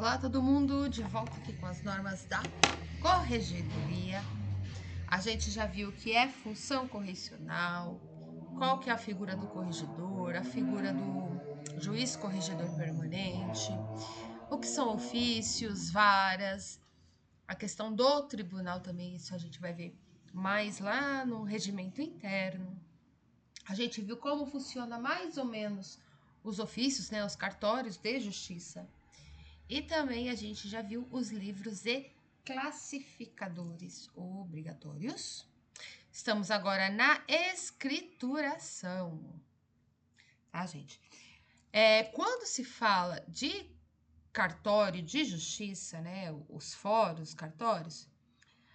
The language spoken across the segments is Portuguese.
Olá, todo mundo, de volta aqui com as normas da corregedoria. A gente já viu o que é função correcional, qual que é a figura do corregedor, a figura do juiz corregedor permanente, o que são ofícios, varas, a questão do tribunal também, isso a gente vai ver mais lá no regimento interno. A gente viu como funciona mais ou menos os ofícios, né, os cartórios de justiça. E também a gente já viu os livros e classificadores obrigatórios. Estamos agora na escrituração, tá, gente? Quando se fala de cartório de justiça, né, os fóruns, cartórios,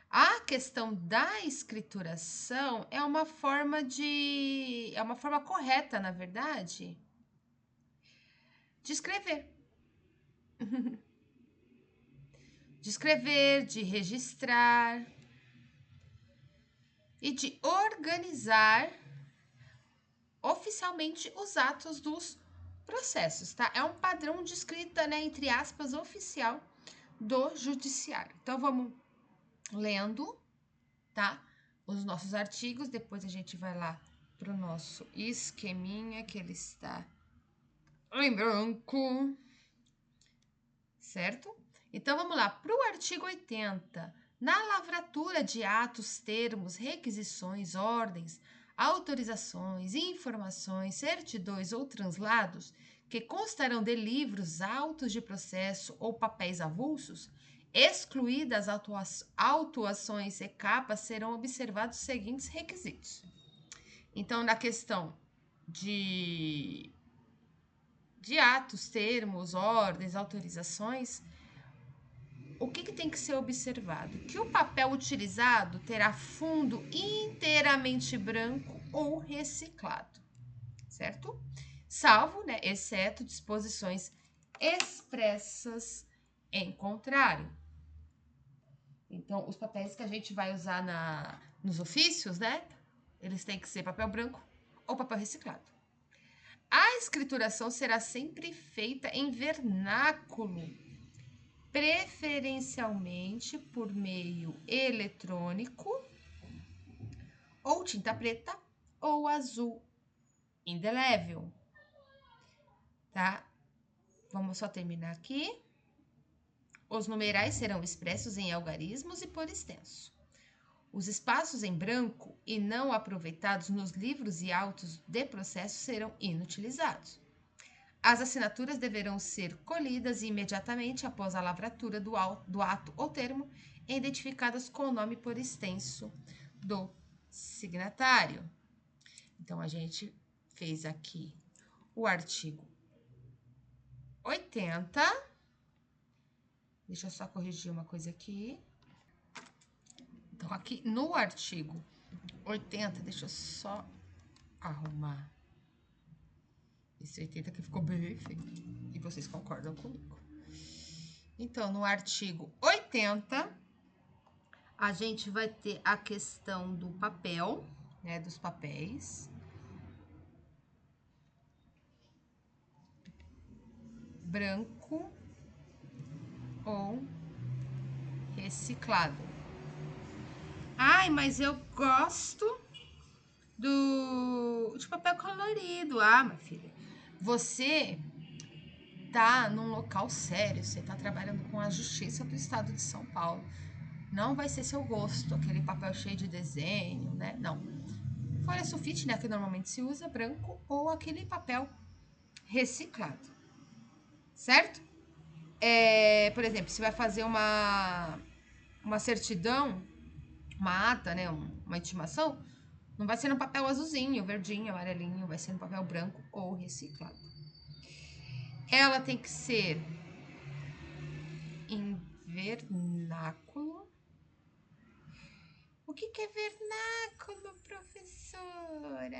a questão da escrituração é uma forma correta, na verdade, de escrever. De escrever, de registrar e de organizar oficialmente os atos dos processos, tá? É um padrão de escrita, né, entre aspas, oficial do judiciário. Então, vamos lendo, tá? Os nossos artigos, depois a gente vai lá pro nosso esqueminha, que ele está em branco, certo? Então, vamos lá, para o artigo 80. Na lavratura de atos, termos, requisições, ordens, autorizações, informações, certidões ou translados que constarão de livros, autos de processo ou papéis avulsos, excluídas autuações e capas, serão observados os seguintes requisitos. Então, na questão de atos, termos, ordens, autorizações, o que tem que ser observado? Que o papel utilizado terá fundo inteiramente branco ou reciclado, certo? Salvo, né, exceto disposições expressas em contrário. Então, os papéis que a gente vai usar nos ofícios, né, eles têm que ser papel branco ou papel reciclado. A escrituração será sempre feita em vernáculo, preferencialmente por meio eletrônico, ou tinta preta ou azul indelével, tá? Vamos só terminar aqui. Os numerais serão expressos em algarismos e por extenso. Os espaços em branco e não aproveitados nos livros e autos de processo serão inutilizados. As assinaturas deverão ser colhidas imediatamente após a lavratura do ato ou termo, identificadas com o nome por extenso do signatário. Então, a gente fez aqui o artigo 80. Deixa eu só corrigir uma coisa aqui. Então, aqui no artigo 80, deixa eu só arrumar esse 80 que ficou bem feio. E vocês concordam comigo. Então, no artigo 80, a gente vai ter a questão do papel, né, dos papéis. Branco ou reciclado. Ai, mas eu gosto de papel colorido. Ah, minha filha, você tá num local sério, você tá trabalhando com a Justiça do Estado de São Paulo. Não vai ser seu gosto, aquele papel cheio de desenho, né? Não. Folha sulfite, né, que normalmente se usa, branco, ou aquele papel reciclado, certo? Por exemplo, você vai fazer uma certidão, uma ata, né, uma intimação, não vai ser no papel azulzinho, verdinho, amarelinho, vai ser no papel branco ou reciclado. Ela tem que ser em vernáculo. O que é vernáculo, professora?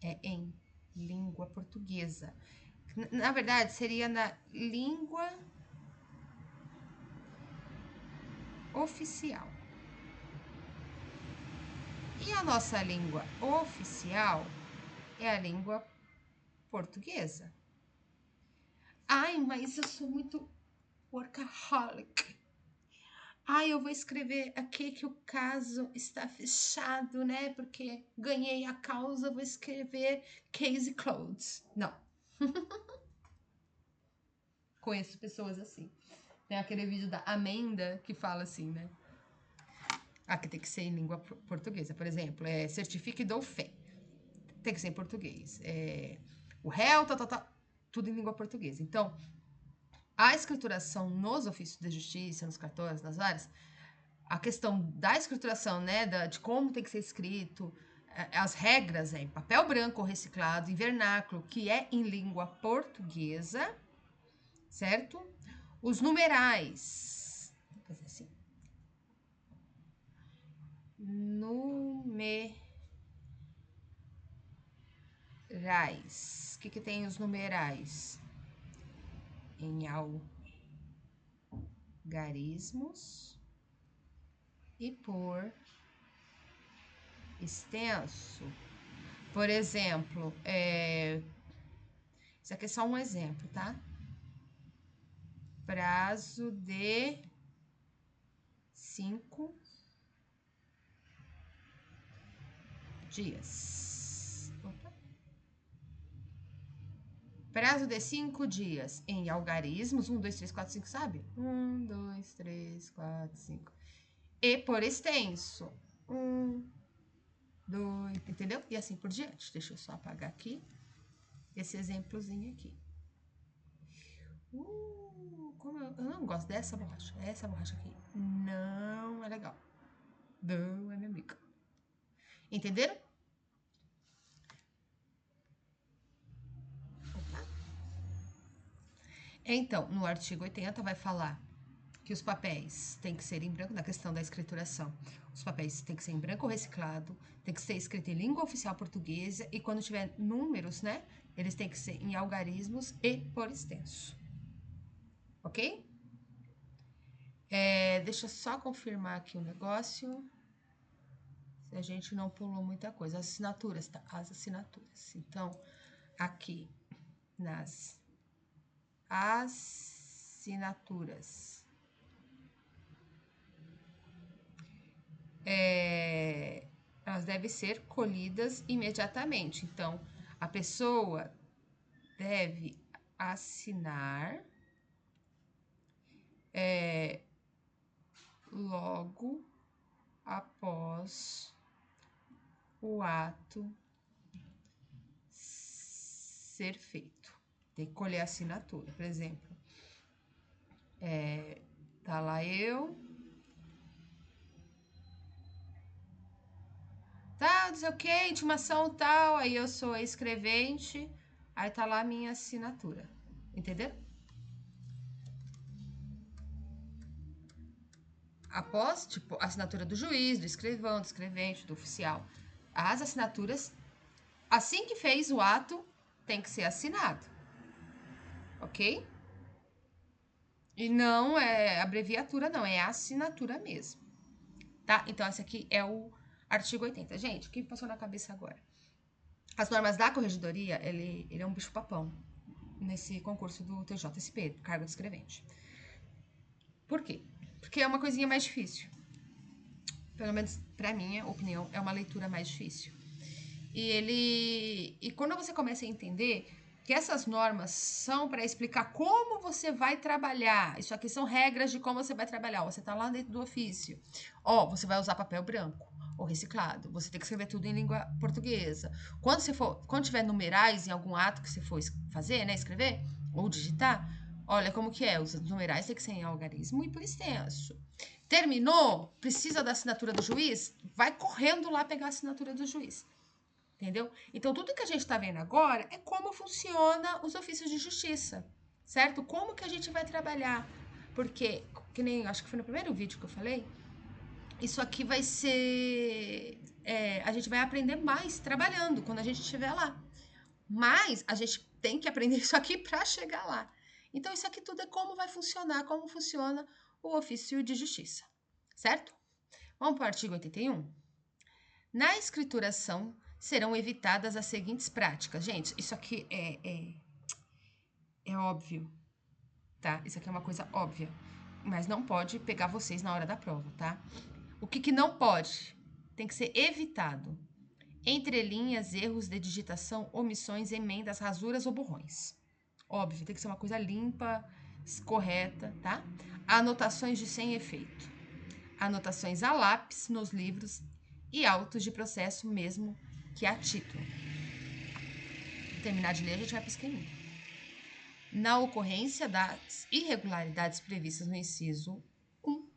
É em língua portuguesa. Na verdade, seria na língua oficial. E a nossa língua oficial é a língua portuguesa. A Ai, mas eu sou muito workaholic. Ai, eu vou escrever aqui que o caso está fechado, né? Porque ganhei a causa, vou escrever case closed. Não. Conheço pessoas assim. Tem aquele vídeo da Amenda que fala assim, né? Aqui tem que ser em língua portuguesa. Por exemplo, certifique e dou fé. Tem que ser em português. O réu, tudo em língua portuguesa. Então, a escrituração nos ofícios de justiça, nos cartórios, nas áreas, a questão da escrituração, né, de como tem que ser escrito, as regras em papel branco ou reciclado, em vernáculo, que é em língua portuguesa, certo? Os numerais, vou fazer assim, numerais. O que tem os numerais? Em algarismos e por extenso. Por exemplo, isso aqui é só um exemplo, tá? Prazo de 5 dias. Opa. Prazo de 5 dias em algarismos. 1, 2, 3, 4, 5, sabe? 1, 2, 3, 4, 5. E por extenso. 1, 2, entendeu? E assim por diante. Deixa eu só apagar aqui esse exemplozinho aqui. Como eu não gosto dessa borracha. Essa borracha aqui não é legal. Não é minha amiga. Entenderam? Opa. Então, no artigo 80 vai falar que os papéis têm que ser em branco, na questão da escrituração. Os papéis têm que ser em branco ou reciclado, tem que ser escrito em língua oficial portuguesa e quando tiver números, né, eles têm que ser em algarismos e por extenso. Ok? Deixa eu só confirmar aqui o negócio. Se a gente não pulou muita coisa. As assinaturas, tá? As assinaturas. Então, aqui nas assinaturas. Elas devem ser colhidas imediatamente. Então, a pessoa deve assinar logo após o ato ser feito. Tem que colher a assinatura. Por exemplo, tá lá eu... Tá, não sei o que, intimação tal, aí eu sou a escrevente, aí tá lá a minha assinatura, entenderam? Após, tipo, a assinatura do juiz, do escrivão, do escrevente, do oficial, as assinaturas, assim que fez o ato, tem que ser assinado, ok? E não é abreviatura, não, é assinatura mesmo, tá? Então, esse aqui é o artigo 80. Gente, o que me passou na cabeça agora? As normas da corregedoria, ele é um bicho-papão nesse concurso do TJSP, cargo de escrevente. Por quê? Porque é uma coisinha mais difícil. Pelo menos, pra minha opinião, é uma leitura mais difícil. E quando você começa a entender que essas normas são para explicar como você vai trabalhar, isso aqui são regras de como você vai trabalhar. Você tá lá dentro do ofício. Você vai usar papel branco ou reciclado. Você tem que escrever tudo em língua portuguesa. Quando tiver numerais em algum ato que você for fazer, né, escrever ou digitar, olha como que é. Os numerais tem que ser em algarismo e por extenso. Terminou? Precisa da assinatura do juiz? Vai correndo lá pegar a assinatura do juiz. Entendeu? Então, tudo que a gente está vendo agora é como funciona os ofícios de justiça, certo? Como que a gente vai trabalhar. Porque, que nem, acho que foi no primeiro vídeo que eu falei, isso aqui vai ser... a gente vai aprender mais trabalhando quando a gente estiver lá. Mas a gente tem que aprender isso aqui para chegar lá. Então, isso aqui tudo é como vai funcionar, como funciona o ofício de justiça, certo? Vamos para o artigo 81? Na escrituração, serão evitadas as seguintes práticas. Gente, isso aqui é óbvio. tá? Isso aqui é uma coisa óbvia, mas não pode pegar vocês na hora da prova, tá? O que não pode? Tem que ser evitado. Entrelinhas, erros de digitação, omissões, emendas, rasuras ou borrões. Óbvio, tem que ser uma coisa limpa, correta, tá? Anotações de sem efeito. Anotações a lápis nos livros e autos de processo mesmo que a título. Terminar de ler, a gente vai para o esqueminha. Na ocorrência das irregularidades previstas no inciso 1,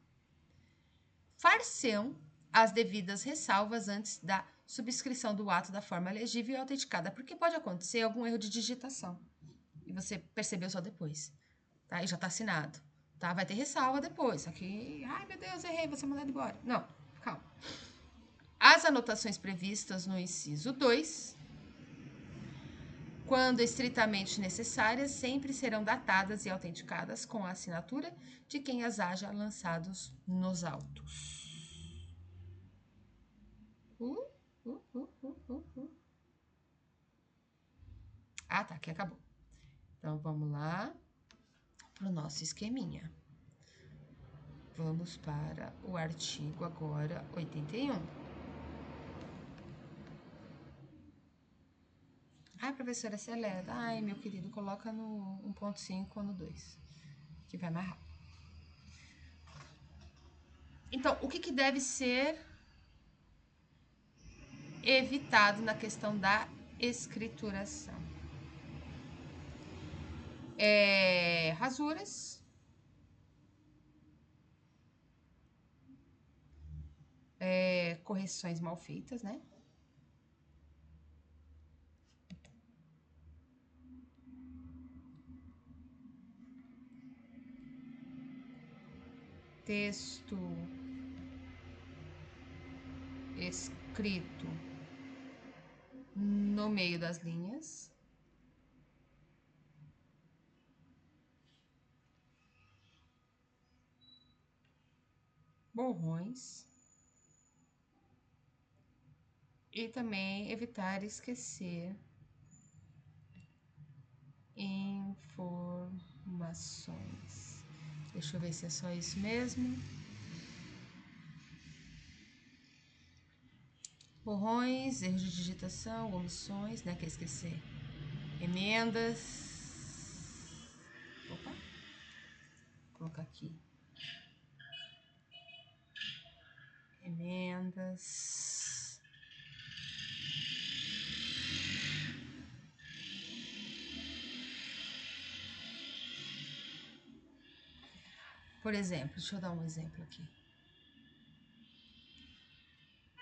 far-se-ão as devidas ressalvas antes da subscrição do ato da forma legível e autenticada, porque pode acontecer algum erro de digitação e você percebeu só depois, tá? E já tá assinado, tá? Vai ter ressalva depois, só que, ai meu Deus, errei, vou ser mandado embora. Não, calma. As anotações previstas no inciso 2, quando estritamente necessárias, sempre serão datadas e autenticadas com a assinatura de quem as haja lançados nos autos. Ah, tá, aqui acabou. Então, vamos lá para o nosso esqueminha. Vamos para o artigo agora 81. Ai, professora, acelera. Ai, meu querido, coloca no 1.5 ou no 2, que vai mais rápido. Então, o que deve ser evitado na questão da escrituração? Rasuras, correções mal feitas, né? Texto escrito no meio das linhas. Borrões. E também evitar esquecer informações. Deixa eu ver se é só isso mesmo. Borrões, erros de digitação, omissões, né? Que é esquecer. Emendas. Opa. Vou colocar aqui. Emendas. Por exemplo, deixa eu dar um exemplo aqui.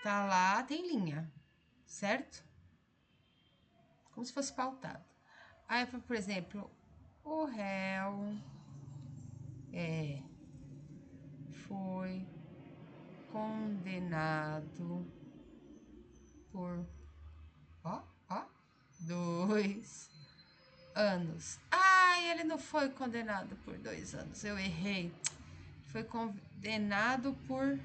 Tá lá, tem linha, certo? Como se fosse pautado. Aí, por exemplo, o réu foi condenado por 2 anos. Ai, ele não foi condenado por 2 anos, eu errei. Foi condenado por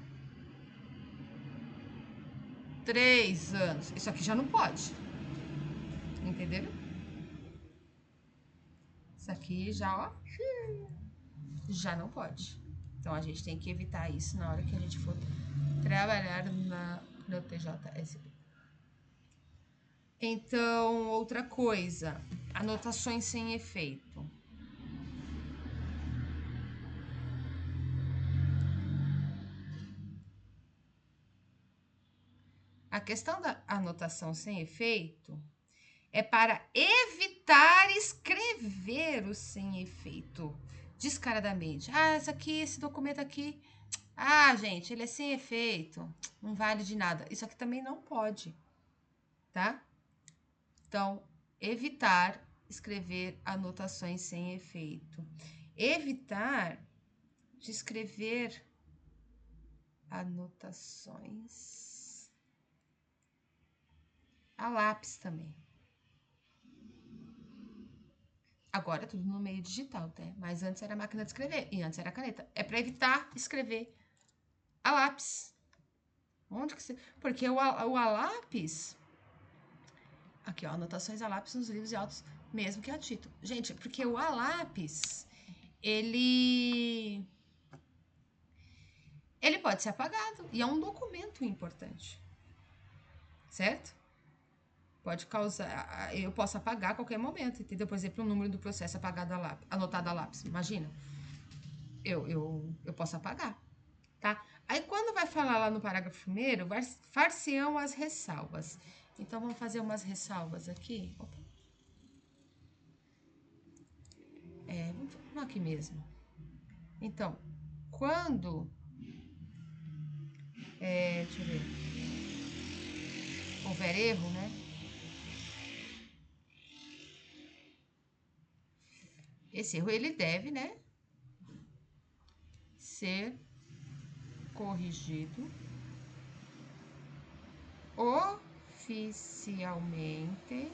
3 anos. Isso aqui já não pode. Entenderam? Isso aqui já, ó, já não pode. Então, a gente tem que evitar isso na hora que a gente for trabalhar no TJSP. Então, outra coisa, anotações sem efeito. A questão da anotação sem efeito é para evitar escrever o sem efeito descaradamente. Ah, esse documento aqui, gente, ele é sem efeito, não vale de nada. Isso aqui também não pode, tá? Então, evitar escrever anotações sem efeito. Evitar de escrever anotações a lápis também. Agora é tudo no meio digital, tá? Mas antes era máquina de escrever e antes era caneta. É para evitar escrever a lápis. Onde que você... Porque o a lápis... Aqui, ó, anotações a lápis nos livros e autos, mesmo que a título. Gente, porque o a lápis, ele pode ser apagado e é um documento importante, certo? Pode causar, eu posso apagar a qualquer momento, entendeu? Por exemplo, o número do processo apagado a lápis, anotado a lápis, imagina. Eu posso apagar, tá? Aí, quando vai falar lá no parágrafo primeiro, far-se-ão as ressalvas. Então, vamos fazer umas ressalvas aqui. Opa. Vamos aqui mesmo. Então, quando... deixa eu ver. Houver erro, né? Esse erro, ele deve, né? Ser corrigido oficialmente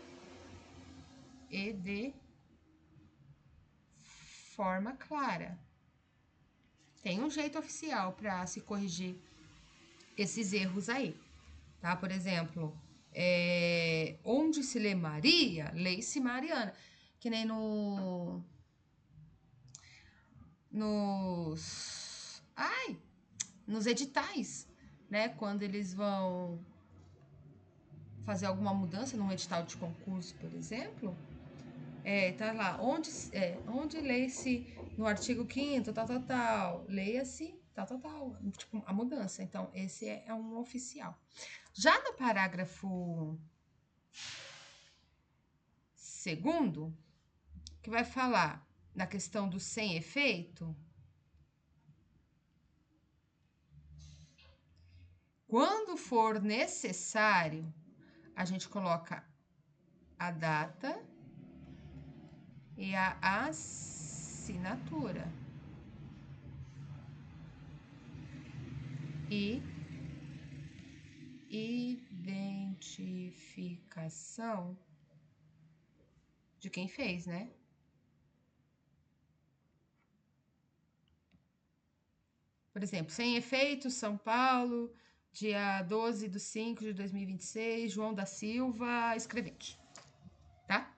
e de forma clara. Tem um jeito oficial para se corrigir esses erros aí, tá? Por exemplo, onde se lê Maria, lê-se Mariana. Que nem nos editais, né? Quando eles vão fazer alguma mudança num edital de concurso, por exemplo, tá lá, onde lê-se no artigo 5º, tal, leia-se, tal, tipo, a mudança. Então, esse é um oficial. Já no parágrafo 2º, que vai falar na questão do sem efeito, quando for necessário, a gente coloca a data e a assinatura. E identificação de quem fez, né? Por exemplo, sem efeito, São Paulo, dia 12/5/2026, João da Silva, escrevente. Tá?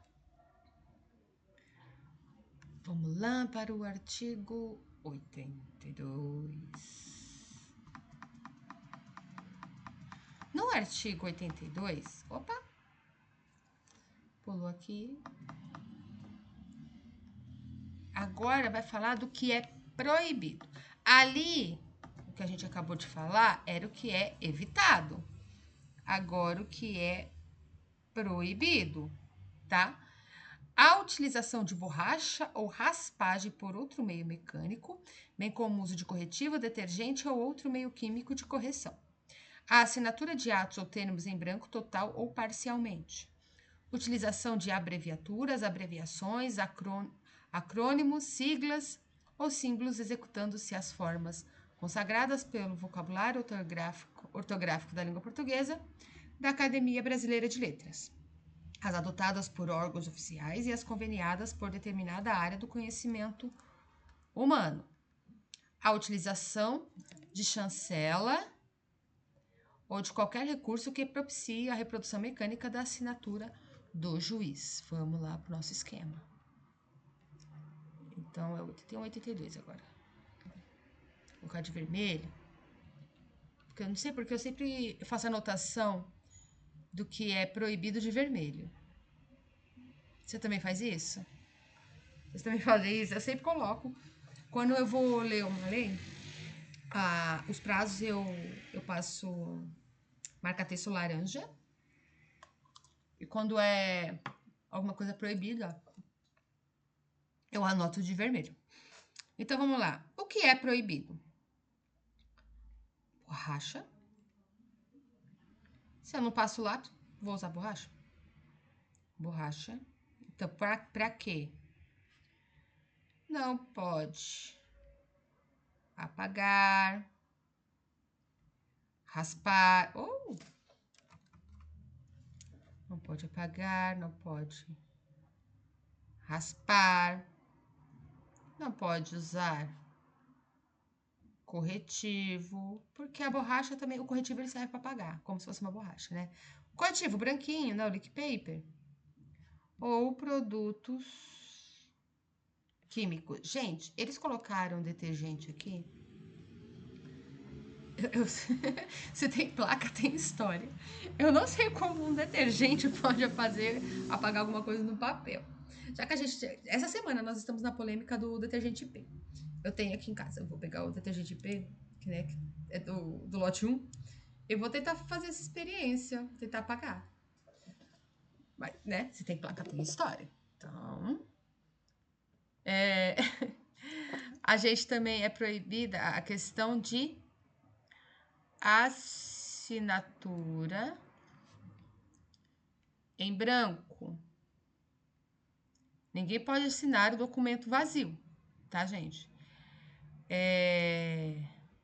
Vamos lá para o artigo 82. No artigo 82, opa, pulou aqui. Agora vai falar do que é proibido. Ali, o que a gente acabou de falar era o que é evitado. Agora, o que é proibido, tá? A utilização de borracha ou raspagem por outro meio mecânico, bem como o uso de corretivo, detergente ou outro meio químico de correção. A assinatura de atos ou termos em branco total ou parcialmente. Utilização de abreviaturas, abreviações, acrônimos, siglas ou símbolos executando-se as formas consagradas pelo vocabulário ortográfico da língua portuguesa da Academia Brasileira de Letras, as adotadas por órgãos oficiais e as conveniadas por determinada área do conhecimento humano. A utilização de chancela ou de qualquer recurso que propicie a reprodução mecânica da assinatura do juiz. Vamos lá para o nosso esquema. Então, é 81 e 82 agora. Vou colocar de vermelho. Porque eu não sei porque eu sempre faço anotação do que é proibido de vermelho. Você também faz isso? Vocês também fazem isso? Eu sempre coloco. Quando eu vou ler uma lei, os prazos eu passo marca-texto laranja. E quando é alguma coisa proibida, eu anoto de vermelho. Então, vamos lá. O que é proibido? Borracha. Se eu não passo lápis, vou usar borracha? Borracha. Então, pra quê? Não pode apagar, raspar. Não pode apagar, não pode raspar, não pode usar corretivo, porque a borracha também, o corretivo ele serve para apagar, como se fosse uma borracha, né? O corretivo branquinho, né, o liquid paper, ou produtos químico. Gente, eles colocaram detergente aqui. Se tem placa, tem história. Eu não sei como um detergente pode apagar alguma coisa no papel. Já que a gente. Essa semana nós estamos na polêmica do detergente P. Eu tenho aqui em casa, eu vou pegar o detergente P, que né, é do lote 1. Eu vou tentar fazer essa experiência, tentar apagar. Mas, né? Se tem placa, tem história. Então. A gente também é proibida a questão de assinatura em branco. Ninguém pode assinar o documento vazio, tá, gente?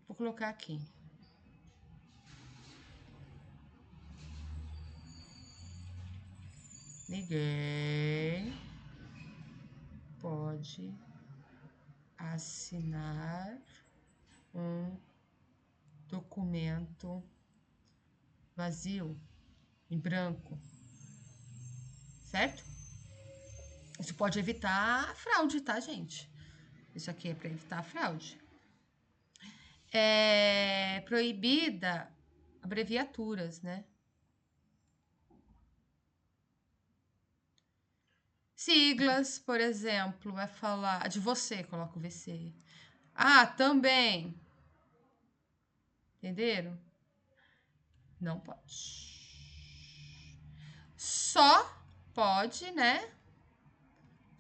Vou colocar aqui. Ninguém pode assinar um documento vazio, em branco, certo? Isso pode evitar a fraude, tá, gente? Isso aqui é para evitar a fraude. É proibida abreviaturas, né? Siglas, por exemplo, vai falar de você, coloca o VC. Ah, também. Entenderam? Não pode. Só pode, né?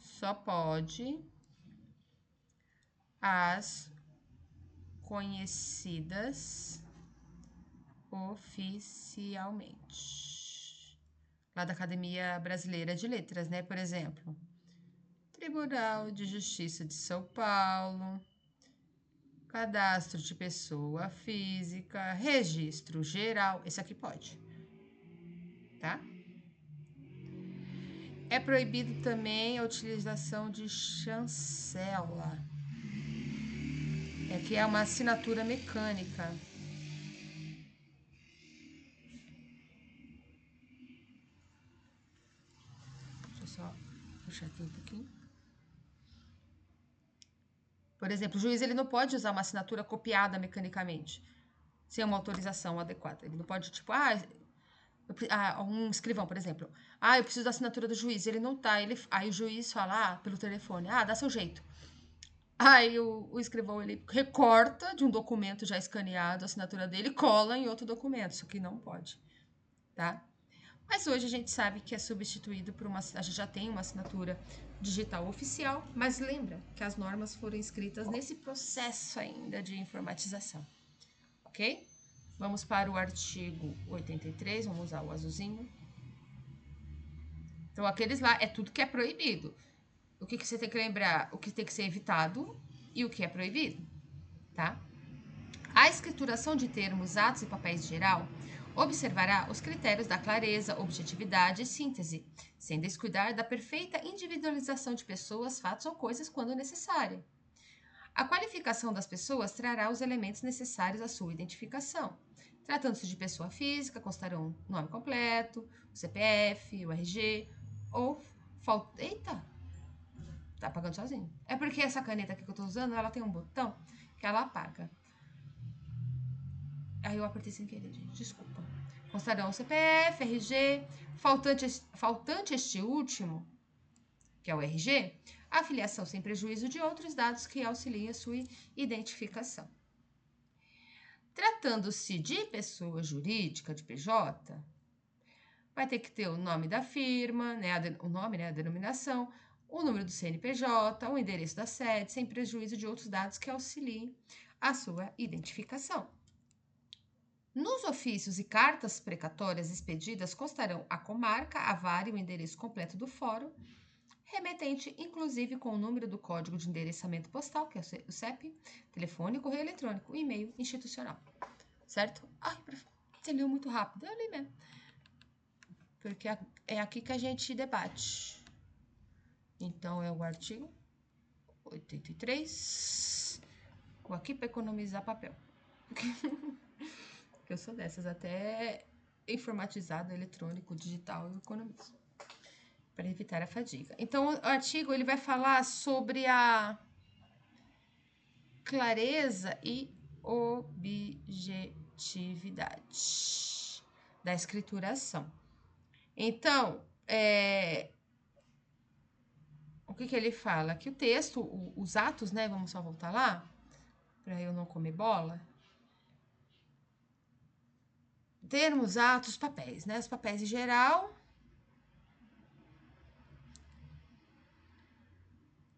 Só pode as conhecidas oficialmente. Lá da Academia Brasileira de Letras, né? Por exemplo, Tribunal de Justiça de São Paulo, Cadastro de Pessoa Física, Registro Geral. Esse aqui pode, tá? É proibido também a utilização de chancela, que é uma assinatura mecânica. Deixa eu só puxar aqui um pouquinho. Por exemplo, o juiz ele não pode usar uma assinatura copiada mecanicamente, sem uma autorização adequada. Ele não pode, tipo, um escrivão, por exemplo. Eu preciso da assinatura do juiz. Ele não tá. Aí o juiz fala, pelo telefone, dá seu jeito. Aí o escrivão, ele recorta de um documento já escaneado a assinatura dele e cola em outro documento. Isso aqui não pode, tá? Mas hoje a gente sabe que é substituído por a gente já tem uma assinatura digital oficial, mas lembra que as normas foram escritas nesse processo ainda de informatização, ok? Vamos para o artigo 83, vamos usar o azulzinho. Então, aqueles lá é tudo que é proibido. O que você tem que lembrar? O que tem que ser evitado e o que é proibido, tá? A escrituração de termos, atos e papéis geral observará os critérios da clareza, objetividade e síntese, sem descuidar da perfeita individualização de pessoas, fatos ou coisas quando necessária. A qualificação das pessoas trará os elementos necessários à sua identificação. Tratando-se de pessoa física, constarão o nome completo, o CPF, o RG ou falta. Eita! Tá apagando sozinho. É porque essa caneta aqui que eu tô usando, ela tem um botão que ela apaga. Aí eu apertei sem querer, gente. Desculpa. Constarão o CPF, RG, faltante este último, que é o RG, a filiação sem prejuízo de outros dados que auxiliem a sua identificação. Tratando-se de pessoa jurídica, de PJ, vai ter que ter o nome da firma, né, o nome, né, a denominação, o número do CNPJ, o endereço da sede, sem prejuízo de outros dados que auxiliem a sua identificação. Nos ofícios e cartas precatórias expedidas constarão a comarca, a vara e o endereço completo do fórum, remetente inclusive com o número do código de endereçamento postal, que é o CEP, telefone, correio eletrônico, e-mail institucional. Certo? Ai, você leu muito rápido. Eu li mesmo. Porque é aqui que a gente debate. Então, é o artigo 83. Vou aqui para economizar papel. Porque eu sou dessas, até informatizado, eletrônico, digital, eu economizo. para evitar a fadiga. Então, o artigo ele vai falar sobre a clareza e objetividade da escrituração. Então, o que ele fala? Que o texto, os atos, né? Vamos só voltar lá, para eu não comer bola. Termos, atos, papéis, né? Os papéis em geral.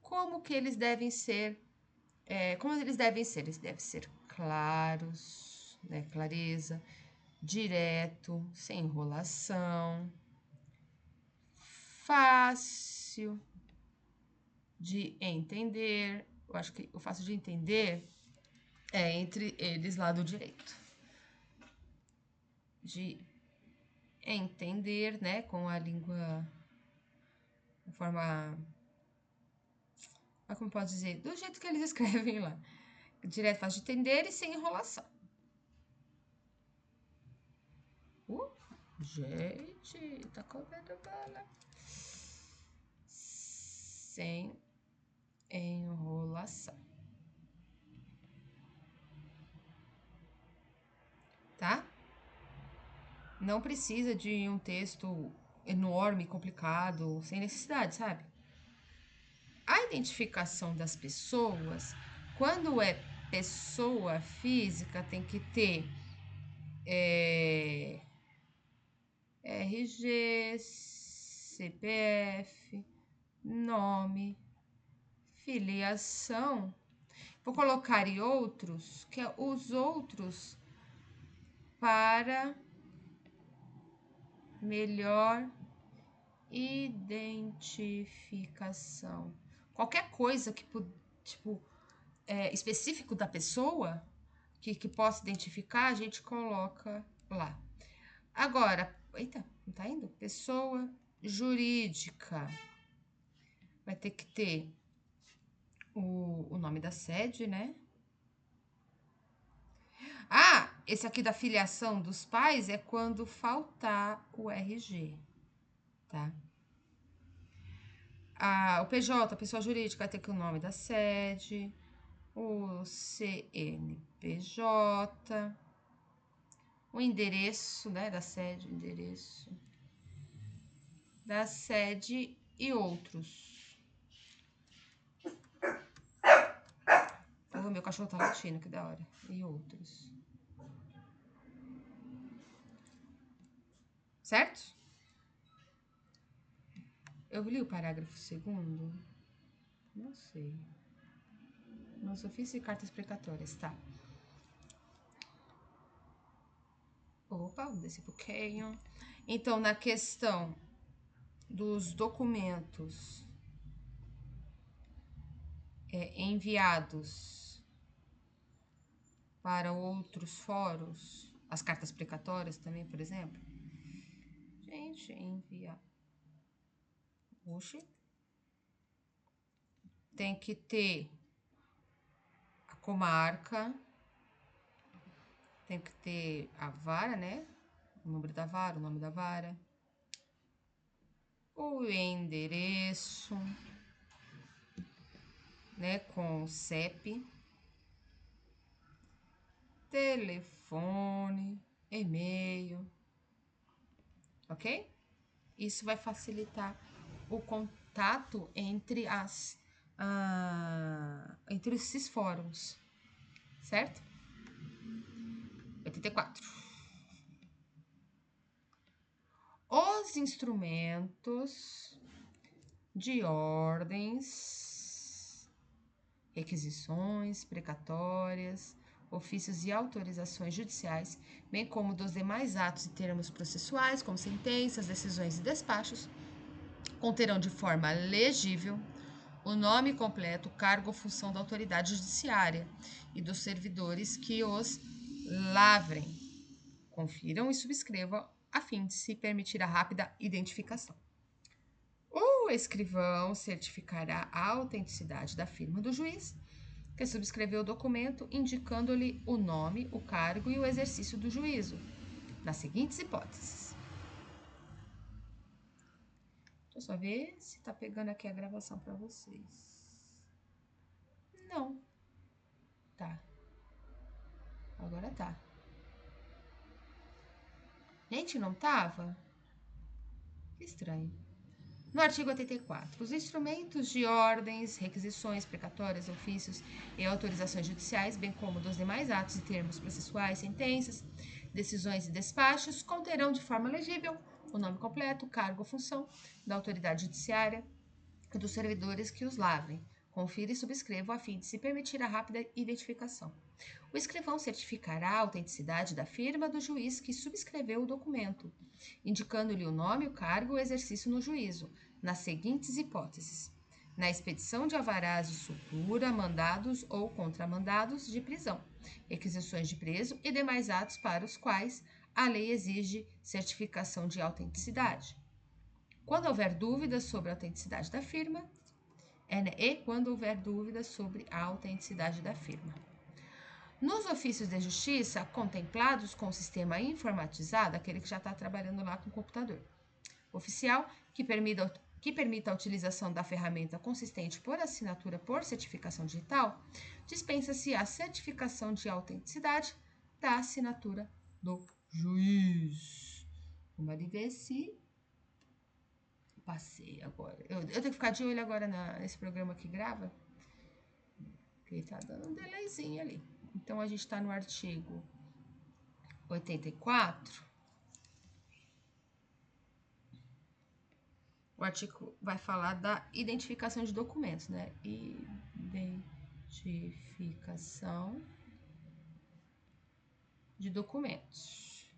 Como que eles devem ser? Como eles devem ser? Eles devem ser claros, né? Clareza, direto, sem enrolação, fácil de entender. Eu acho que o fácil de entender é entre eles lá do direito. De entender, né, com a língua, de forma, como pode dizer, do jeito que eles escrevem lá. Direto, fácil de entender e sem enrolação. Gente, tá comendo bala. Sem enrolação. Tá? Não precisa de um texto enorme, complicado, sem necessidade, sabe? A identificação das pessoas, quando é pessoa física, tem que ter RG, CPF, nome, filiação. Vou colocar e outros, que é os outros para melhor identificação. Qualquer coisa que, tipo, específico da pessoa, que possa identificar, a gente coloca lá. Agora, eita, não tá indo? Pessoa jurídica. Vai ter que ter o nome da sede, né? Ah, esse aqui da filiação dos pais é quando faltar o RG, tá? O PJ, a pessoa jurídica, vai ter que o nome da sede, o CNPJ, o endereço, né, da sede, endereço da sede e outros. Oh, meu cachorro tá latindo, que da hora. E outros. Certo? Eu li o parágrafo 2º? Não sei. Nos ofícios e cartas precatórias, tá. Opa, vamos descer um pouquinho. Então, na questão dos documentos enviados para outros fóruns, as cartas precatórias também, por exemplo. Gente, enviar. Oxi. Tem que ter a comarca, tem que ter a vara, né? O número da vara, o nome da vara. O endereço, né? Com o CEP. Telefone, e-mail. Ok? Isso vai facilitar o contato entre entre esses fóruns, certo? 84. Os instrumentos de ordens, requisições, precatórias, ofícios e autorizações judiciais, bem como dos demais atos e termos processuais, como sentenças, decisões e despachos, conterão de forma legível o nome completo, cargo ou função da autoridade judiciária e dos servidores que os lavrem. Confiram e subscrevam a fim de se permitir a rápida identificação. O escrivão certificará a autenticidade da firma do juiz que subscreveu o documento, indicando-lhe o nome, o cargo e o exercício do juízo, nas seguintes hipóteses. Deixa eu só ver se tá pegando aqui a gravação para vocês. Não. Tá. Agora tá. Gente, não tava? Que estranho. No artigo 84, os instrumentos de ordens, requisições, precatórias, ofícios e autorizações judiciais, bem como dos demais atos e termos processuais, sentenças, decisões e despachos, conterão de forma legível o nome completo, cargo ou função da autoridade judiciária e dos servidores que os lavrem. Confira e subscreva a fim de se permitir a rápida identificação. O escrivão certificará a autenticidade da firma do juiz que subscreveu o documento, indicando-lhe o nome, o cargo e o exercício no juízo, nas seguintes hipóteses: na expedição de alvarás de soltura, mandados ou contramandados de prisão, requisições de preso e demais atos para os quais a lei exige certificação de autenticidade. Quando houver dúvidas sobre a autenticidade da firma, quando houver dúvidas sobre a autenticidade da firma. Nos ofícios de justiça, contemplados com o sistema informatizado, aquele que já está trabalhando lá com o computador, oficial, que permita a utilização da ferramenta consistente por assinatura por certificação digital, dispensa-se a certificação de autenticidade da assinatura do juiz. Vamos ali ver se passei agora. Eu tenho que ficar de olho agora nesse programa que grava, porque ele tá dando um delayzinho ali. Então, a gente está no artigo 84. O artigo vai falar da identificação de documentos, né? Identificação de documentos.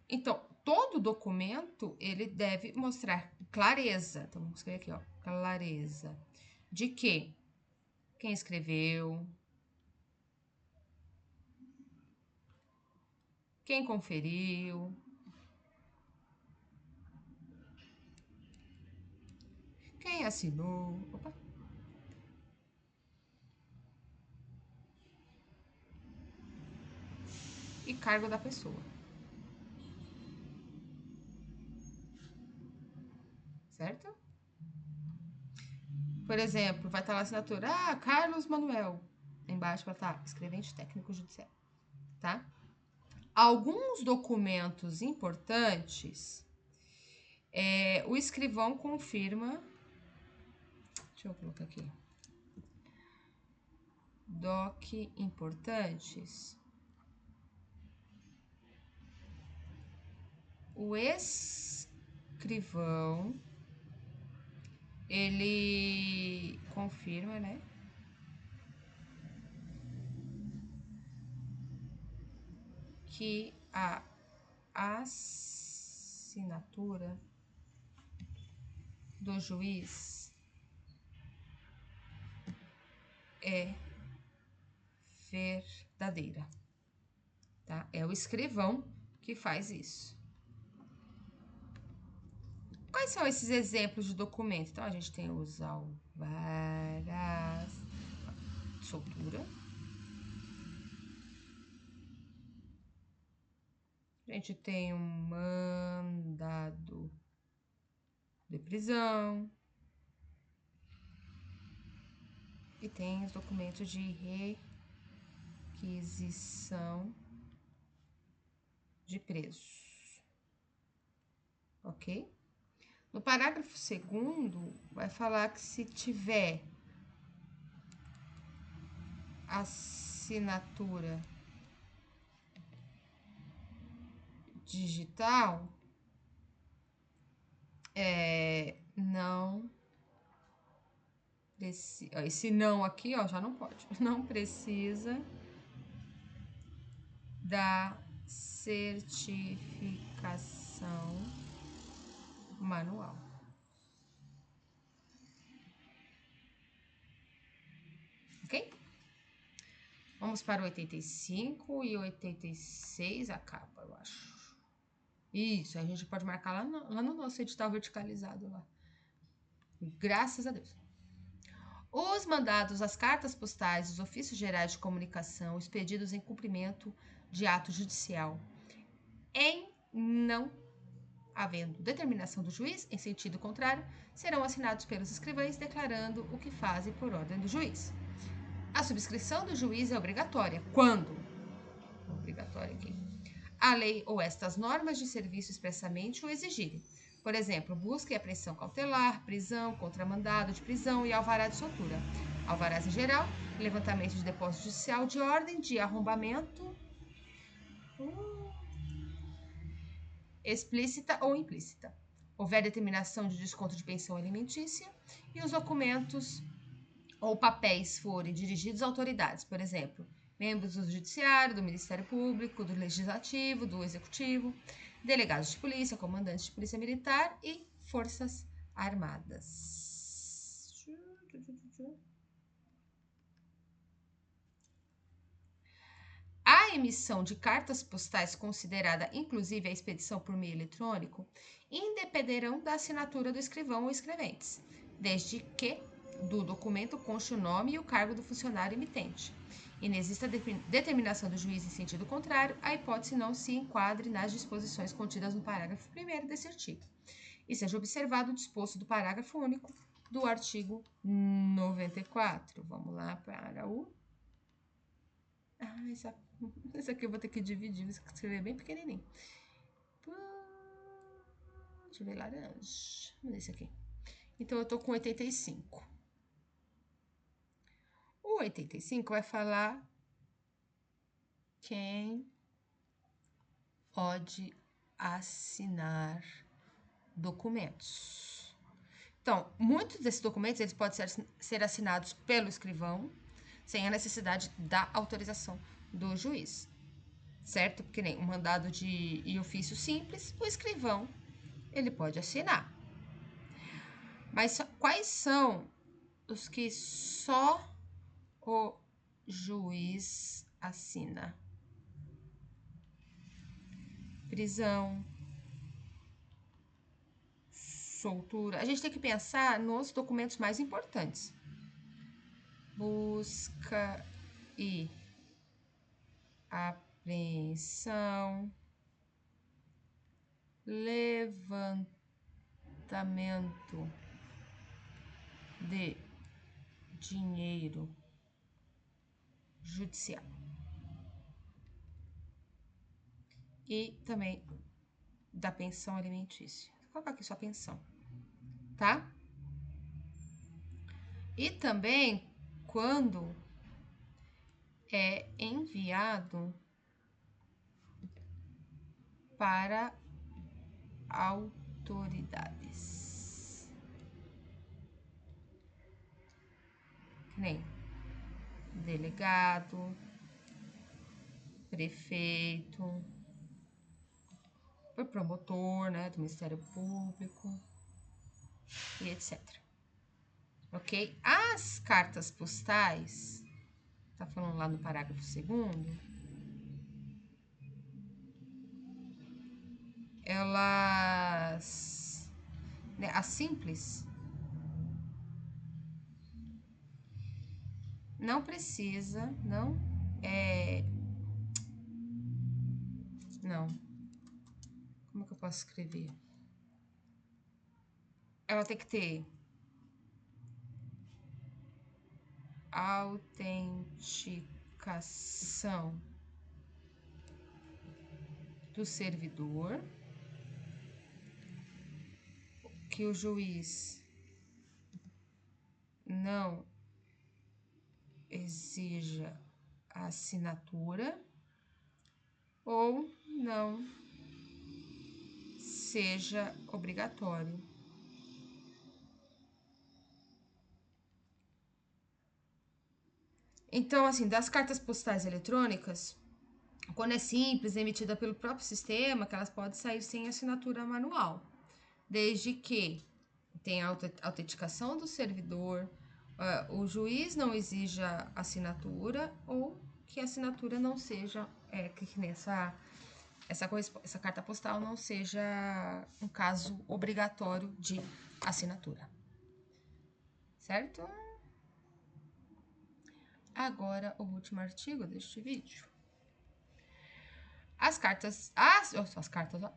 Então, todo documento, ele deve mostrar clareza. Então, vamos escrever aqui, ó. Clareza. De que? Quem escreveu? Quem conferiu? Quem assinou? Opa. E cargo da pessoa. Certo? Por exemplo, vai estar lá a assinatura. Carlos Manuel. Embaixo vai estar escrevente técnico judiciário. Tá? Alguns documentos importantes, o escrivão confirma. Deixa eu colocar aqui. Doc importantes. O escrivão, ele confirma, né? Que a assinatura do juiz é verdadeira, tá? É o escrivão que faz isso. Quais são esses exemplos de documento? Então, a gente tem os alvarás de soltura. A gente tem um mandado de prisão. E tem os documentos de requisição de preços. Ok? No parágrafo 2º, vai falar que se tiver assinatura digital, não precisa. Esse não aqui, ó, já não pode. Não precisa da certificação manual. Ok? Vamos para o 85 e o 86 acaba, eu acho. Isso, a gente pode marcar lá no nosso edital verticalizado lá. Graças a Deus. Os mandados, as cartas postais, os ofícios gerais de comunicação, expedidos em cumprimento de ato judicial, em não havendo determinação do juiz em sentido contrário, serão assinados pelos escrivães declarando o que fazem por ordem do juiz. A subscrição do juiz é obrigatória quando? Obrigatória aqui. A lei ou estas normas de serviço expressamente o exigirem. Por exemplo, busca e apreensão cautelar, prisão, contramandado de prisão e alvará de soltura. Alvarás em geral, levantamento de depósito judicial de ordem de arrombamento explícita ou implícita. Houver determinação de desconto de pensão alimentícia e os documentos ou papéis forem dirigidos a autoridades, por exemplo, membros do Judiciário, do Ministério Público, do Legislativo, do Executivo, delegados de polícia, comandantes de polícia militar e forças armadas. A emissão de cartas postais, considerada inclusive a expedição por meio eletrônico, independerão da assinatura do escrivão ou escreventes, desde que do documento conste o nome e o cargo do funcionário emitente. E não exista determinação do juiz em sentido contrário, a hipótese não se enquadre nas disposições contidas no parágrafo 1º desse artigo. E seja observado o disposto do parágrafo único do artigo 94. Vamos lá para o... Esse aqui eu vou ter que dividir, vou escrever bem pequenininho. Deixa eu ver, laranja. Vamos esse aqui. Então, eu tô com 85. O 85 vai falar quem pode assinar documentos. Então, muitos desses documentos eles podem ser assinados pelo escrivão, sem a necessidade da autorização do juiz, certo? Porque nem um mandado de ofício simples, o escrivão ele pode assinar. Mas quais são os que só o juiz assina? Prisão, soltura. A gente tem que pensar nos documentos mais importantes. Busca e apreensão, levantamento de dinheiro judicial e também da pensão alimentícia. Vou colocar aqui só pensão, tá? E também quando é enviado para autoridades. Nem delegado, prefeito, o promotor, né, do Ministério Público e etc. Ok? As cartas postais, tá falando lá no parágrafo 2º, elas, né, as simples, não precisa, não, como é que eu posso escrever? Ela tem que ter autenticação do servidor, que o juiz não exija a assinatura ou não seja obrigatório. Então, assim, das cartas postais eletrônicas, quando é simples, emitida pelo próprio sistema, que elas podem sair sem assinatura manual, desde que tenha autenticação do servidor, o juiz não exija assinatura ou que a assinatura não seja, que nessa essa carta postal não seja um caso obrigatório de assinatura. Certo? Agora, o último artigo deste vídeo.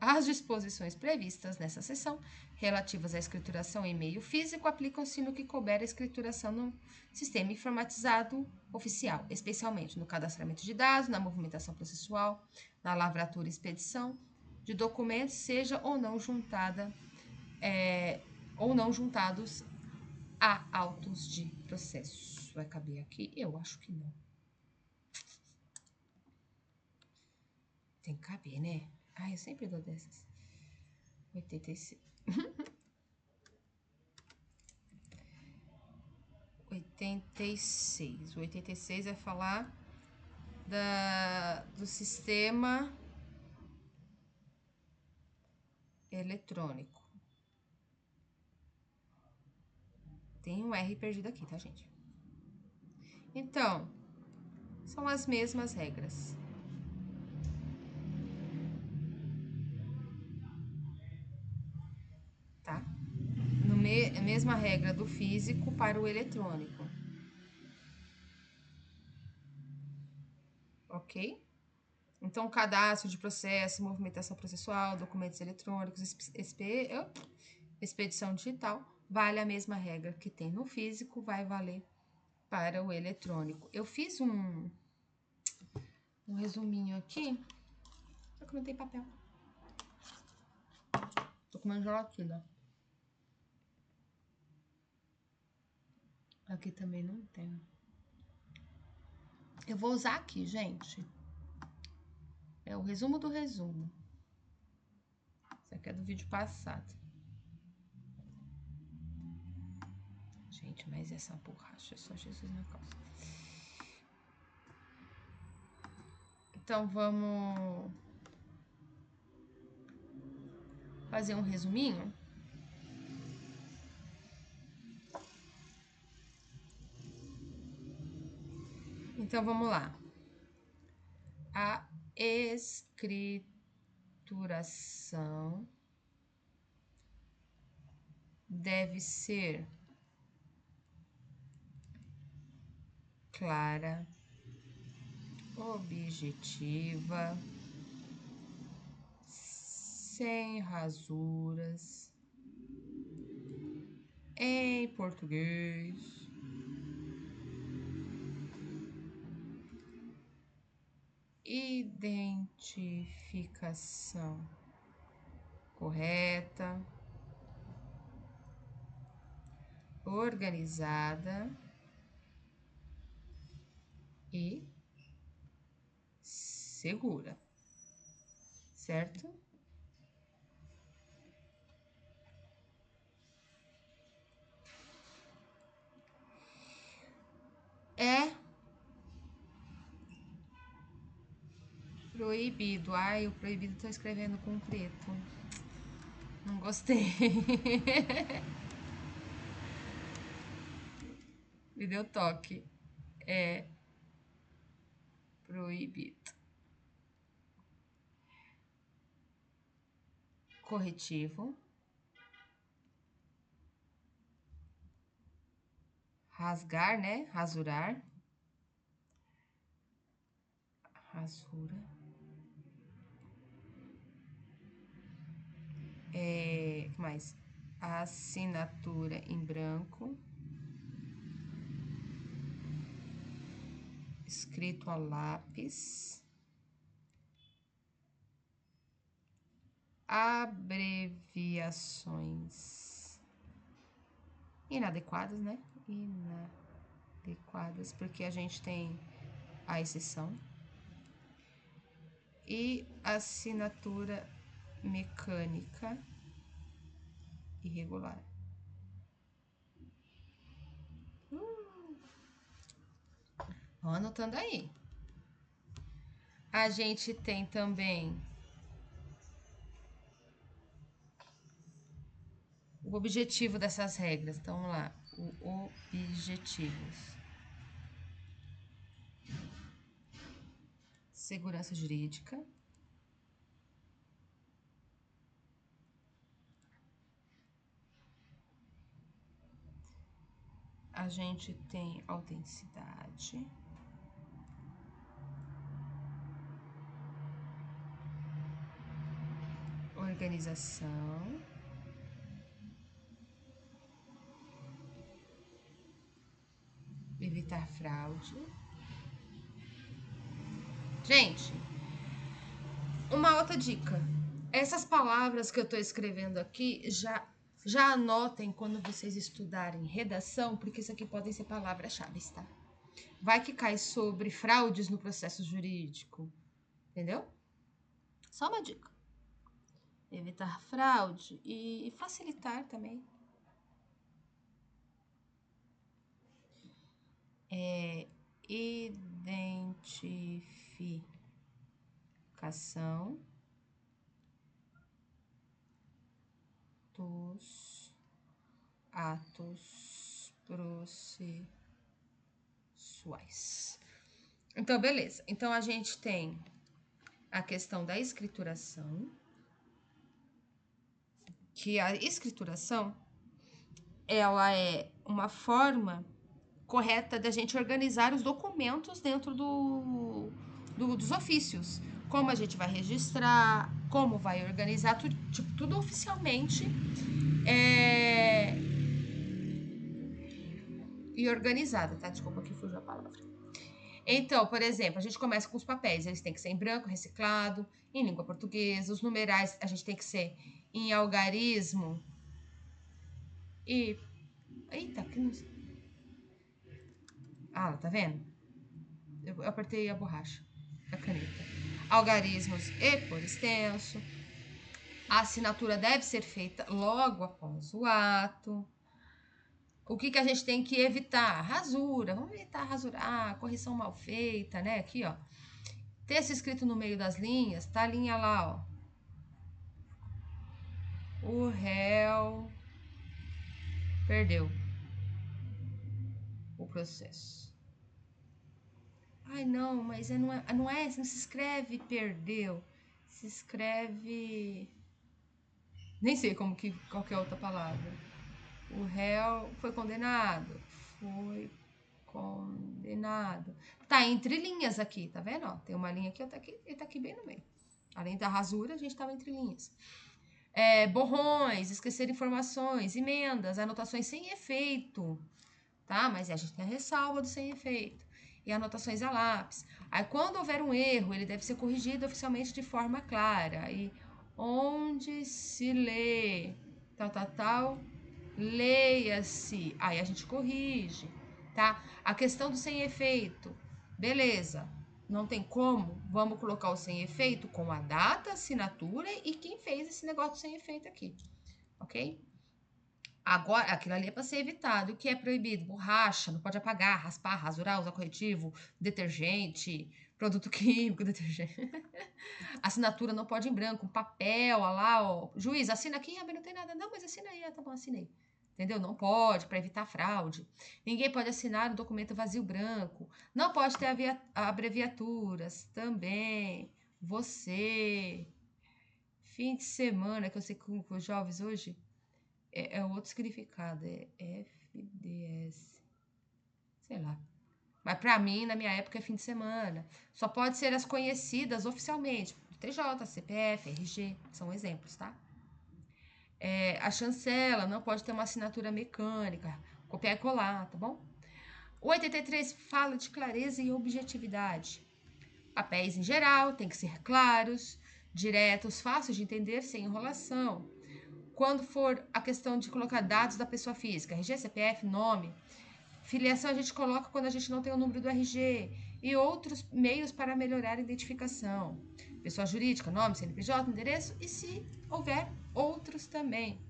As disposições previstas nessa seção, relativas à escrituração em meio físico, aplicam-se no que couber a escrituração no sistema informatizado oficial, especialmente no cadastramento de dados, na movimentação processual, na lavratura e expedição de documentos, seja ou não juntados a autos de processo. Vai caber aqui? Eu acho que não. Tem que caber, né? Ai, eu sempre dou dessas. 86. 86. O 86 vai falar do sistema eletrônico. Tem um R perdido aqui, tá, gente? Então, são as mesmas regras. Tá? Mesma regra do físico para o eletrônico. Ok? Então, cadastro de processo, movimentação processual, documentos eletrônicos, expedição digital, vale a mesma regra que tem no físico, vai valer para o eletrônico. Eu fiz um resuminho aqui, só que não tem papel. Tô comendo gelatina. Aqui também não tem. Eu vou usar aqui, gente. É o resumo do resumo. Isso aqui é do vídeo passado. Gente, mas essa borracha é só Jesus na causa. Então, vamos fazer um resuminho. Então, vamos lá. A escrituração deve ser clara, objetiva, sem rasuras, em português, identificação correta, organizada e segura, certo? É proibido. Ai, o proibido tá escrevendo com preto. Não gostei. Me deu toque. É proibido. Corretivo. Rasgar, né? Rasurar. Rasura. Que mais? Assinatura em branco. Escrito a lápis. Abreviações inadequadas, né? Inadequadas, porque a gente tem a exceção. E assinatura mecânica irregular. Vão anotando aí. A gente tem também o objetivo dessas regras. Então, vamos lá. O objetivos. Segurança jurídica. A gente tem autenticidade. organização, evitar fraude. Gente, uma outra dica. Essas palavras que eu estou escrevendo aqui, já anotem quando vocês estudarem redação, porque isso aqui podem ser palavras-chave, tá? Vai que cai sobre fraudes no processo jurídico, entendeu? Só uma dica. Evitar fraude e facilitar também. Identificação dos atos processuais. Então, beleza. Então, a gente tem a questão da escrituração, que a escrituração, ela é uma forma correta da gente organizar os documentos dentro dos ofícios. Como a gente vai registrar, como vai organizar, tudo oficialmente e organizada, tá? Desculpa que fugiu a palavra. Então, por exemplo, a gente começa com os papéis, eles têm que ser em branco, reciclado, em língua portuguesa, os numerais a gente tem que ser em algarismo e... Eita, que não... Ah, tá vendo? Eu apertei a borracha, a caneta. Algarismos e por extenso. A assinatura deve ser feita logo após o ato. O que a gente tem que evitar? Rasura. Vamos evitar rasurar, correção mal feita, né? Aqui, ó. Texto escrito no meio das linhas, tá a linha lá, ó. O réu perdeu o processo. Ai, não, mas não se escreve perdeu. Se escreve... Nem sei qual que é a outra palavra. O réu foi condenado. Foi condenado. Tá entre linhas aqui, tá vendo? Ó, tem uma linha aqui, outra aqui, e tá aqui bem no meio. Além da rasura, a gente tava entre linhas. Borrões, esquecer informações, emendas, anotações sem efeito, tá? Mas a gente tem a ressalva do sem efeito. E anotações a lápis. Aí, quando houver um erro, ele deve ser corrigido oficialmente de forma clara. E onde se lê, tal, leia-se. Aí a gente corrige, tá? A questão do sem efeito, beleza. Não tem como, vamos colocar o sem efeito com a data, assinatura e quem fez esse negócio sem efeito aqui, ok? Agora, aquilo ali é para ser evitado. O que é proibido? Borracha, não pode apagar, raspar, rasurar, usar corretivo, detergente, produto químico, detergente. Assinatura não pode em branco, papel, olha lá, ó. Juiz, assina aqui, mas não tem nada. Não, mas assina aí, tá bom, assinei. Entendeu? Não pode, para evitar fraude. Ninguém pode assinar um documento vazio branco. Não pode ter abreviaturas também. Você. Fim de semana, que eu sei que com os jovens hoje é outro significado. É FDS. Sei lá. Mas para mim, na minha época, é fim de semana. Só pode ser as conhecidas oficialmente. TJ, CPF, RG, são exemplos, tá? A chancela não pode ter uma assinatura mecânica, copiar e colar, tá bom? O 83 fala de clareza e objetividade. Papéis em geral têm que ser claros, diretos, fáceis de entender, sem enrolação. Quando for a questão de colocar dados da pessoa física, RG, CPF, nome, filiação a gente coloca quando a gente não tem o número do RG e outros meios para melhorar a identificação. Pessoa jurídica, nome, CNPJ, endereço e se houver outros também,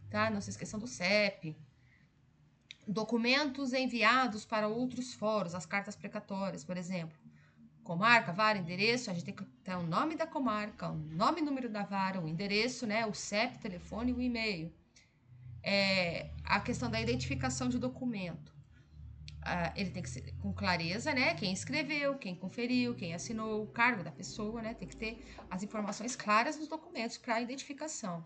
tá? Não se esqueçam do CEP. Documentos enviados para outros fóruns, as cartas precatórias, por exemplo. Comarca, vara, endereço, a gente tem que ter o nome da comarca, o nome e número da vara, o endereço, né, o CEP, telefone e o e-mail. A questão da identificação de documento. Ele tem que ser com clareza, né? Quem escreveu, quem conferiu, quem assinou, o cargo da pessoa, né? Tem que ter as informações claras nos documentos para identificação.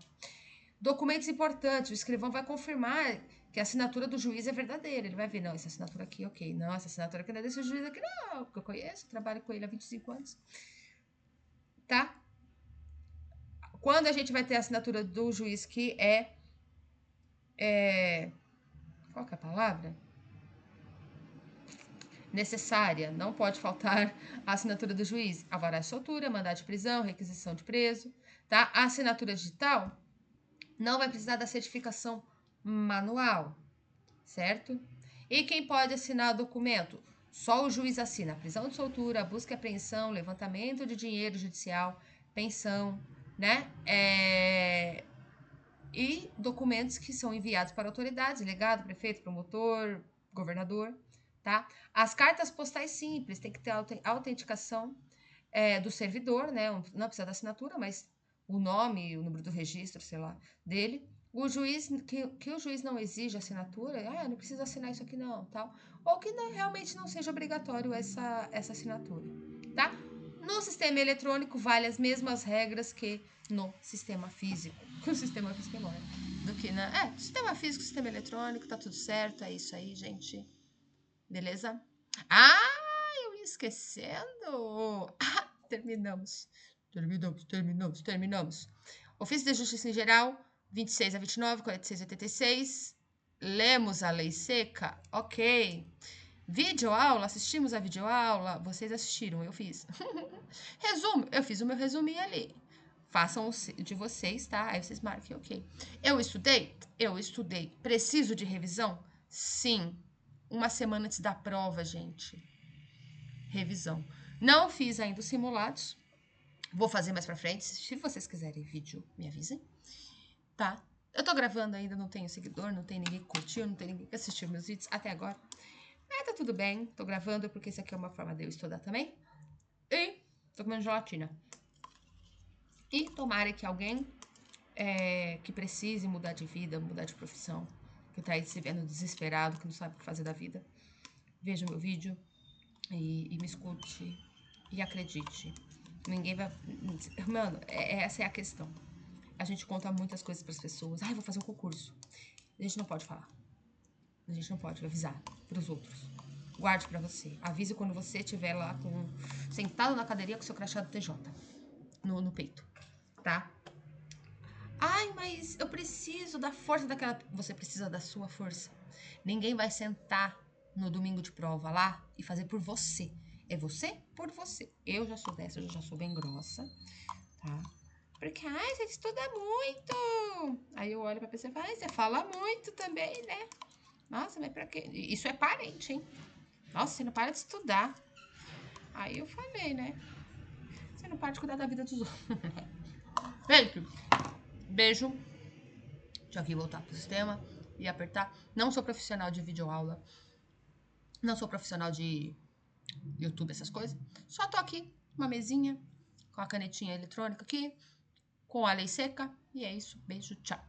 Documentos importantes, o escrivão vai confirmar que a assinatura do juiz é verdadeira. Ele vai ver, não, essa assinatura aqui, ok. Não, essa assinatura aqui não é desse juiz aqui, não, porque eu conheço, trabalho com ele há 25 anos. Tá? Quando a gente vai ter a assinatura do juiz que qual que é a palavra? Necessária, não pode faltar a assinatura do juiz. Alvará de soltura, mandado de prisão, requisição de preso, tá? A assinatura digital não vai precisar da certificação manual, certo? E quem pode assinar o documento? Só o juiz assina a prisão de soltura, a busca e apreensão, levantamento de dinheiro judicial, pensão, né? E documentos que são enviados para autoridades, delegado, prefeito, promotor, governador, tá? As cartas postais simples, tem que ter autenticação do servidor, né? Não precisa da assinatura, mas o nome, o número do registro, sei lá, dele. O juiz, que o juiz não exige assinatura, não precisa assinar isso aqui não, tal. Ou que realmente não seja obrigatório essa assinatura, tá? No sistema eletrônico, vale as mesmas regras que no sistema físico. O sistema físico é bom, né? Do que sistema físico, sistema eletrônico, tá tudo certo, é isso aí, gente. Beleza? Eu ia esquecendo. Terminamos. Ofício de Justiça em Geral, 26 a 29, 46 a 86. Lemos a lei seca? Ok. Videoaula, assistimos a videoaula? Vocês assistiram, eu fiz. Resumo, eu fiz o meu resuminho ali. Façam o de vocês, tá? Aí vocês marquem, ok. Eu estudei? Eu estudei. Preciso de revisão? Sim. Uma semana antes da prova, gente. Revisão. Não fiz ainda os simulados. Vou fazer mais pra frente. Se vocês quiserem vídeo, me avisem. Tá? Eu tô gravando ainda, não tenho seguidor, não tem ninguém que curtiu, não tem ninguém que assistiu meus vídeos até agora. Mas tá tudo bem. Tô gravando porque isso aqui é uma forma de eu estudar também. E tô comendo gelatina. E tomara que alguém que precise mudar de vida, mudar de profissão, que tá aí se vendo desesperado, que não sabe o que fazer da vida, veja o meu vídeo e me escute e acredite. Ninguém vai... Mano, essa é a questão. A gente conta muitas coisas pras pessoas. Eu vou fazer um concurso. A gente não pode falar. A gente não pode avisar pros outros. Guarde pra você. Avise quando você estiver lá sentado na cadeirinha com seu crachá do TJ no peito, tá? Mas eu preciso da força daquela... Você precisa da sua força. Ninguém vai sentar no domingo de prova lá e fazer por você. É você por você. Eu já sou dessa, eu já sou bem grossa, tá? Porque, você estuda muito. Aí eu olho pra pessoa e falo, você fala muito também, né? Nossa, mas pra quê? Isso é parente, hein? Nossa, você não para de estudar. Aí eu falei, né? Você não para de cuidar da vida dos outros. Beijo. Deixa eu aqui voltar pro sistema e apertar. Não sou profissional de videoaula. Não sou profissional de YouTube, essas coisas. Só tô aqui, uma mesinha, com a canetinha eletrônica aqui, com a lei seca. E é isso. Beijo, tchau.